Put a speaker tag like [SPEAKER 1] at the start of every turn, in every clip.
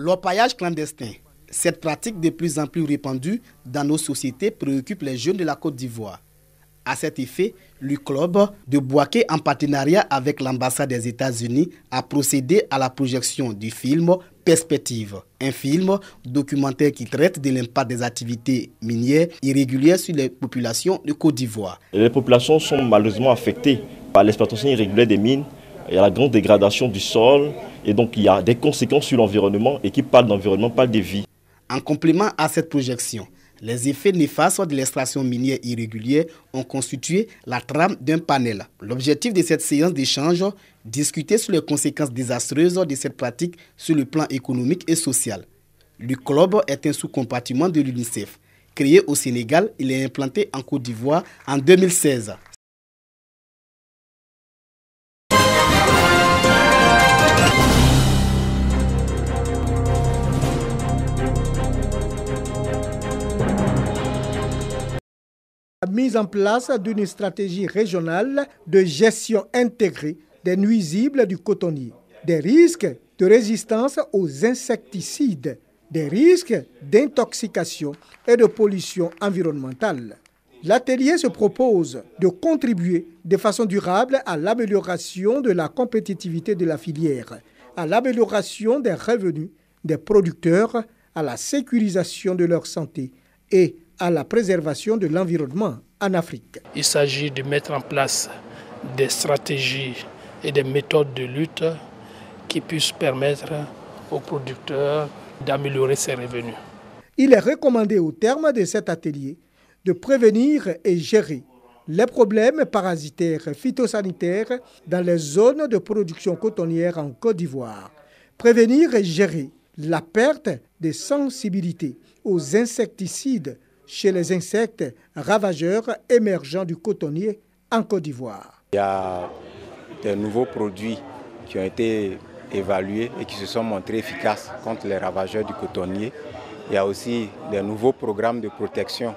[SPEAKER 1] L'orpaillage clandestin, cette pratique de plus en plus répandue dans nos sociétés préoccupe les jeunes de la Côte d'Ivoire. À cet effet, le club de Bouaké, en partenariat avec l'ambassade des États-Unis, a procédé à la projection du film Perspective, un film documentaire qui traite de l'impact des activités minières irrégulières sur les populations de Côte d'Ivoire.
[SPEAKER 2] Les populations sont malheureusement affectées par l'exploitation irrégulière des mines. Il y a la grande dégradation du sol et donc il y a des conséquences sur l'environnement, et qui parle d'environnement parle de vie.
[SPEAKER 1] En complément à cette projection, les effets néfastes de l'extraction minière irrégulière ont constitué la trame d'un panel. L'objectif de cette séance d'échange, discuter sur les conséquences désastreuses de cette pratique sur le plan économique et social. Le club est un sous-compartiment de l'UNICEF. Créé au Sénégal, il est implanté en Côte d'Ivoire en 2016.
[SPEAKER 3] La mise en place d'une stratégie régionale de gestion intégrée des nuisibles du cotonnier, des risques de résistance aux insecticides, des risques d'intoxication et de pollution environnementale. L'atelier se propose de contribuer de façon durable à l'amélioration de la compétitivité de la filière, à l'amélioration des revenus des producteurs, à la sécurisation de leur santé et à la préservation de l'environnement en Afrique.
[SPEAKER 4] Il s'agit de mettre en place des stratégies et des méthodes de lutte qui puissent permettre aux producteurs d'améliorer ses revenus.
[SPEAKER 3] Il est recommandé au terme de cet atelier de prévenir et gérer les problèmes parasitaires phytosanitaires dans les zones de production cotonnière en Côte d'Ivoire. Prévenir et gérer la perte de sensibilité aux insecticides chez les insectes ravageurs émergents du cotonnier en Côte d'Ivoire.
[SPEAKER 5] Il y a des nouveaux produits qui ont été évalués et qui se sont montrés efficaces contre les ravageurs du cotonnier. Il y a aussi des nouveaux programmes de protection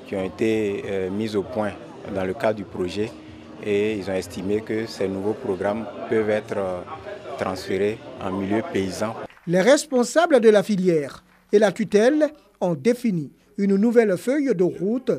[SPEAKER 5] qui ont été mis au point dans le cadre du projet, et ils ont estimé que ces nouveaux programmes peuvent être transférés en milieu paysan.
[SPEAKER 3] Les responsables de la filière et la tutelle ont défini une nouvelle feuille de route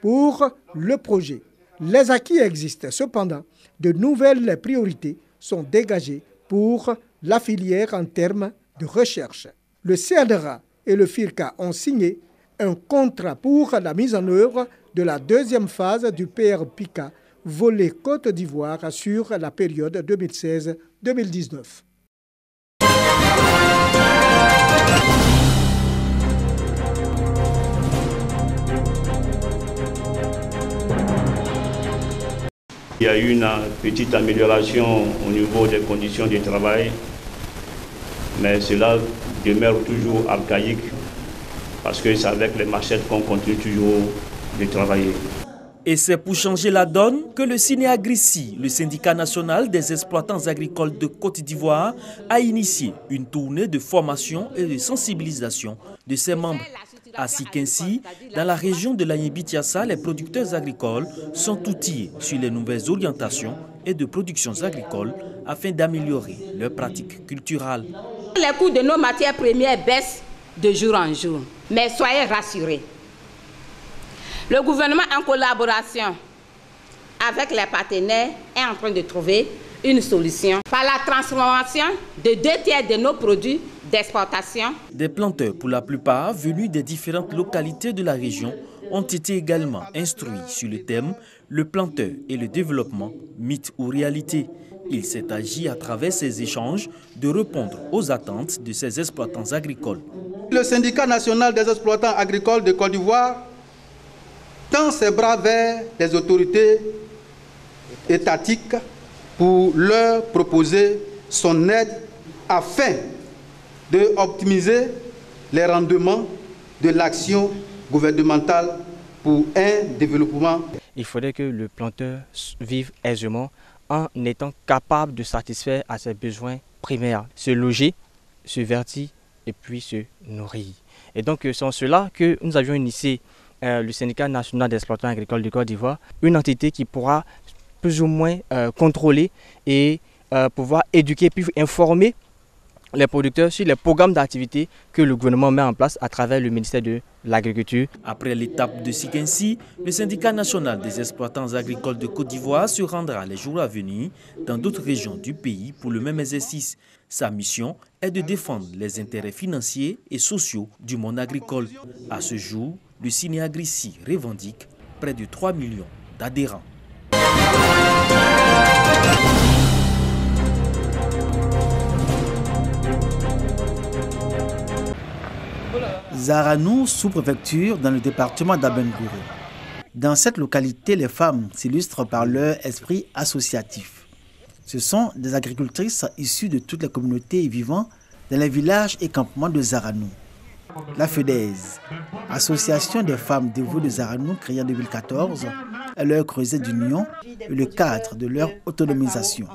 [SPEAKER 3] pour le projet. Les acquis existent, cependant, de nouvelles priorités sont dégagées pour la filière en termes de recherche. Le CNRA et le FIRCA ont signé un contrat pour la mise en œuvre de la deuxième phase du PRPICA volet Côte d'Ivoire sur la période 2016-2019.
[SPEAKER 6] Il y a eu une petite amélioration au niveau des conditions de travail, mais cela demeure toujours archaïque parce que c'est avec les machettes qu'on continue toujours de travailler.
[SPEAKER 7] Et c'est pour changer la donne que le Ciné-Agrici, le syndicat national des exploitants agricoles de Côte d'Ivoire, a initié une tournée de formation et de sensibilisation de ses membres. Ainsi qu'ainsi, dans la région de l'Agné-Bichiassa, les producteurs agricoles sont outillés sur les nouvelles orientations et de productions agricoles afin d'améliorer leurs pratiques culturelles.
[SPEAKER 8] Les coûts de nos matières premières baissent de jour en jour, mais soyez rassurés. Le gouvernement, en collaboration avec les partenaires, est en train de trouver une solution par la transformation de 2/3 de nos produits d'exportation.
[SPEAKER 7] Des planteurs, pour la plupart venus des différentes localités de la région, ont été également instruits sur le thème « Le planteur et le développement, mythe ou réalité ». Il s'est agi à travers ces échanges de répondre aux attentes de ces exploitants agricoles.
[SPEAKER 9] Le syndicat national des exploitants agricoles de Côte d'Ivoire tend ses bras vers les autorités étatiques pour leur proposer son aide afin d'optimiser les rendements de l'action gouvernementale pour un développement.
[SPEAKER 10] Il faudrait que le planteur vive aisément en étant capable de satisfaire à ses besoins primaires, se loger, se vertir et puis se nourrir. Et donc c'est en cela que nous avions initié le syndicat national des exploitants agricoles de Côte d'Ivoire, une entité qui pourra plus ou moins contrôler et pouvoir éduquer puis informer les producteurs sur les programmes d'activité que le gouvernement met en place à travers le ministère de l'Agriculture.
[SPEAKER 7] Après l'étape de Sikensi, le syndicat national des exploitants agricoles de Côte d'Ivoire se rendra les jours à venir dans d'autres régions du pays pour le même exercice. Sa mission est de défendre les intérêts financiers et sociaux du monde agricole. À ce jour, le Ciné-Agrici revendique près de 3 millions d'adhérents.
[SPEAKER 11] Zaranou, sous-préfecture dans le département d'Abengourou. Dans cette localité, les femmes s'illustrent par leur esprit associatif. Ce sont des agricultrices issues de toutes les communautés vivant dans les villages et campements de Zaranou. La FEDEZ, association des femmes dévouées de Zaranou créée en 2014, est leur creuset d'union et le cadre de leur autonomisation.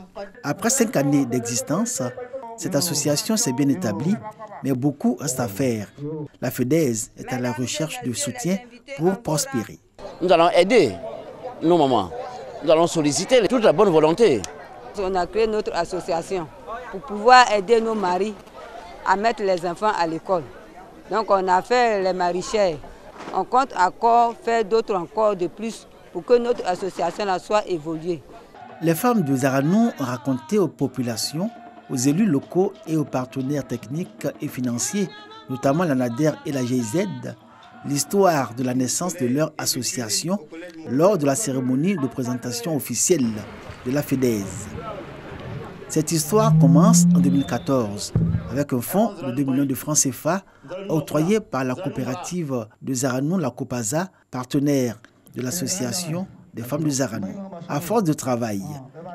[SPEAKER 11] Après 5 années d'existence, cette association s'est bien établie, mais beaucoup reste à faire. La FEDEZ est à la recherche de soutien pour prospérer.
[SPEAKER 12] Nous allons aider nos mamans. Nous allons solliciter toute la bonne volonté.
[SPEAKER 13] On a créé notre association pour pouvoir aider nos maris à mettre les enfants à l'école. Donc on a fait les maraîchères. On compte encore faire d'autres encore de plus pour que notre association soit évoluée.
[SPEAKER 11] Les femmes de Zaranou ont raconté aux populations, aux élus locaux et aux partenaires techniques et financiers, notamment la NADER et la GIZ, l'histoire de la naissance de leur association lors de la cérémonie de présentation officielle de la FEDEZ. Cette histoire commence en 2014 avec un fonds de 2 millions de francs CFA octroyé par la coopérative de Zaranou, la COPAZA, partenaire de l'association des femmes de Zaranou. À force de travail,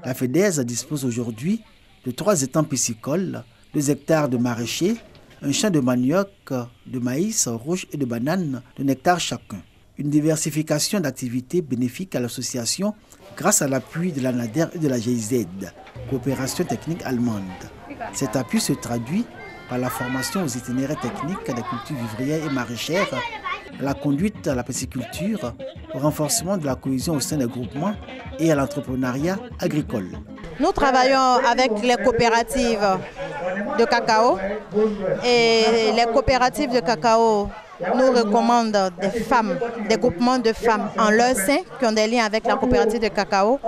[SPEAKER 11] la FEDEZ dispose aujourd'hui de 3 étangs piscicoles, 2 hectares de maraîchers, un champ de manioc, de maïs rouge et de bananes, de nectar chacun. Une diversification d'activités bénéfiques à l'association grâce à l'appui de la NADER et de la GIZ, coopération technique allemande. Cet appui se traduit par la formation aux itinéraires techniques des cultures vivrières et maraîchères, à la conduite à la pisciculture, au renforcement de la cohésion au sein des groupements et à l'entrepreneuriat agricole.
[SPEAKER 14] Nous travaillons avec les coopératives de cacao et les coopératives de cacao nous recommandent des femmes, des groupements de femmes en leur sein qui ont des liens avec la coopérative de cacao.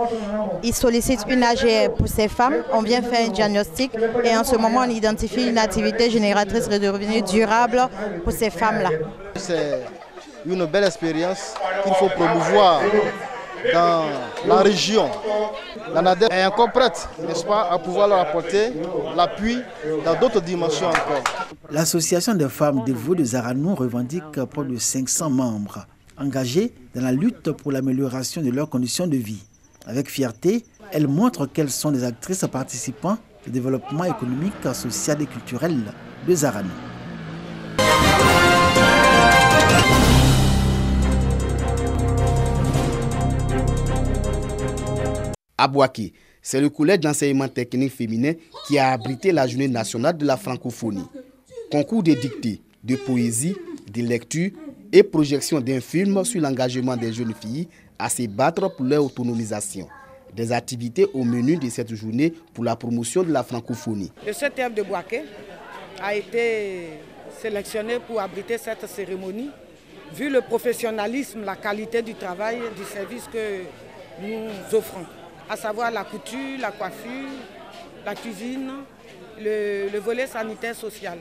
[SPEAKER 14] Ils sollicitent une AGR pour ces femmes, on vient faire un diagnostic et en ce moment on identifie une activité génératrice de revenus durables pour ces femmes-là.
[SPEAKER 15] C'est une belle expérience qu'il faut promouvoir dans la région. La NADER est encore prête, n'est-ce pas, à pouvoir leur apporter l'appui dans d'autres dimensions encore.
[SPEAKER 11] L'association des femmes dévouées de Zaranou revendique près de 500 membres, engagés dans la lutte pour l'amélioration de leurs conditions de vie. Avec fierté, elles montrent qu'elles sont des actrices participant au développement économique, social et culturel de Zaranou.
[SPEAKER 1] À Bouaké, c'est le collège d'enseignement technique féminin qui a abrité la journée nationale de la francophonie. Concours de dictée, de poésie, de lecture et projection d'un film sur l'engagement des jeunes filles à se battre pour leur autonomisation. Des activités au menu de cette journée pour la promotion de la francophonie.
[SPEAKER 16] Le CETEF de Bouaké a été sélectionné pour abriter cette cérémonie, vu le professionnalisme, la qualité du travail et du service que nous offrons, à savoir la couture, la coiffure, la cuisine, le volet sanitaire social.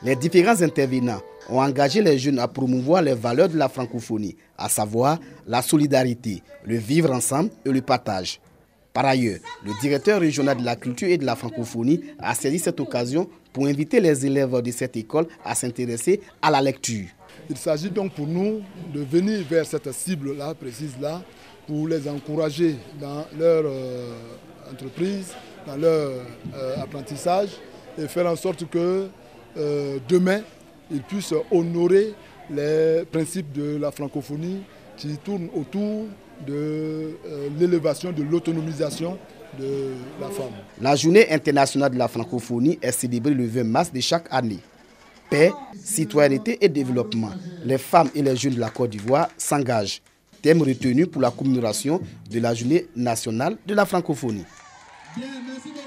[SPEAKER 1] Les différents intervenants ont engagé les jeunes à promouvoir les valeurs de la francophonie, à savoir la solidarité, le vivre ensemble et le partage. Par ailleurs, le directeur régional de la culture et de la francophonie a saisi cette occasion pour inviter les élèves de cette école à s'intéresser à la lecture.
[SPEAKER 17] Il s'agit donc pour nous de venir vers cette cible-là, précise-là, pour les encourager dans leur entreprise, dans leur apprentissage et faire en sorte que demain, ils puissent honorer les principes de la francophonie qui tournent autour de l'élévation de l'autonomisation de la femme.
[SPEAKER 1] La journée internationale de la francophonie est célébrée le 20 mars de chaque année. Paix, citoyenneté et développement. Les femmes et les jeunes de la Côte d'Ivoire s'engagent. Thème retenu pour la commémoration de la journée nationale de la francophonie.
[SPEAKER 18] Bien, merci beaucoup.